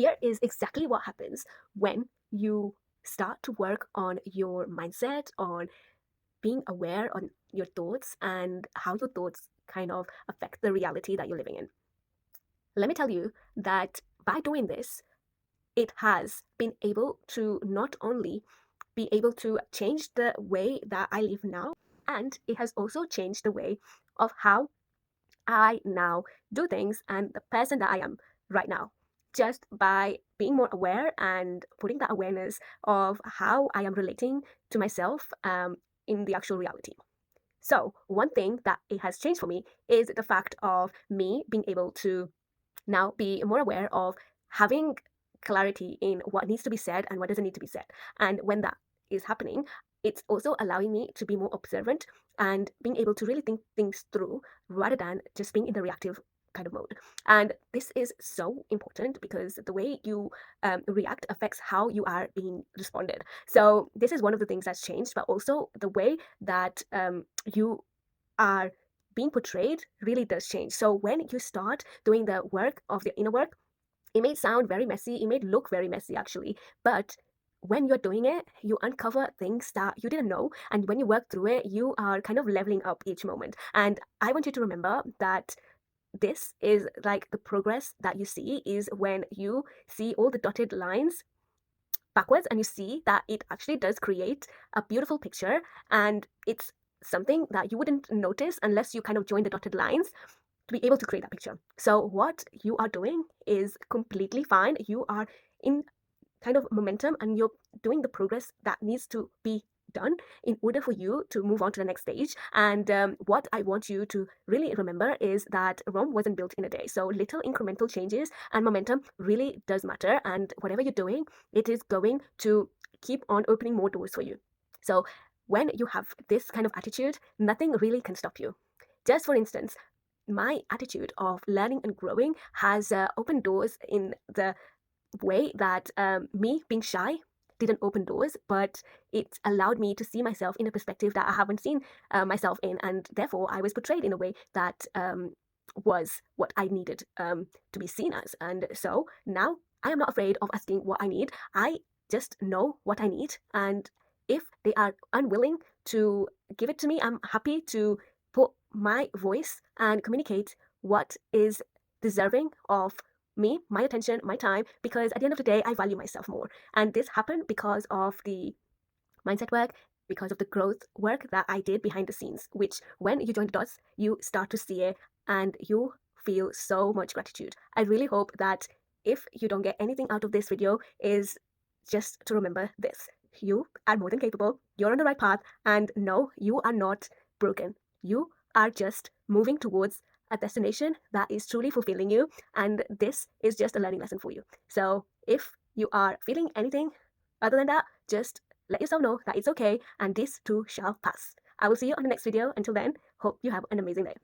here is exactly what happens when you start to work on your mindset, on being aware on your thoughts and how your thoughts kind of affect the reality that you're living in. Let me tell you that by doing this, it has been able to not only be able to change the way that I live now, and it has also changed the way of how I now do things and the person that I am right now. Just by being more aware and putting that awareness of how I am relating to myself in the actual reality. So, one thing that it has changed for me is the fact of me being able to now be more aware of having clarity in what needs to be said and what doesn't need to be said. And when that is happening, it's also allowing me to be more observant and being able to really think things through rather than just being in the reactive kind of mode. And this is so important because the way you react affects how you are being responded. So this is one of the things that's changed, but also the way that you are being portrayed really does change. So when you start doing the work of the inner work, it may sound very messy, it may look very messy actually, but when you're doing it, you uncover things that you didn't know. And when you work through it, you are kind of leveling up each moment. And I want you to remember that this is like the progress that you see is when you see all the dotted lines backwards and you see that it actually does create a beautiful picture, and it's something that you wouldn't notice unless you kind of join the dotted lines to be able to create that picture. So what you are doing is completely fine. You are in kind of momentum and you're doing the progress that needs to be done in order for you to move on to the next stage. And what I want you to really remember is that Rome wasn't built in a day. So little incremental changes and momentum really does matter. And whatever you're doing, it is going to keep on opening more doors for you. So when you have this kind of attitude, nothing really can stop you. Just for instance, my attitude of learning and growing has opened doors in the way that me being shy didn't open doors, but it allowed me to see myself in a perspective that I haven't seen myself in, and therefore I was portrayed in a way that was what I needed to be seen as. And so now I am not afraid of asking what I need. I just know what I need, and if they are unwilling to give it to me, I'm happy to put my voice and communicate what is deserving of me, my attention, my time, because at the end of the day, I value myself more. And this happened because of the mindset work, because of the growth work that I did behind the scenes, which when you join the dots, you start to see it and you feel so much gratitude. I really hope that if you don't get anything out of this video, is just to remember this. You are more than capable, you're on the right path, and no, you are not broken. You are just moving towards a destination that is truly fulfilling you, and this is just a learning lesson for you. So if you are feeling anything other than that, just let yourself know that it's okay and this too shall pass. I will see you on the next video. Until then, hope you have an amazing day.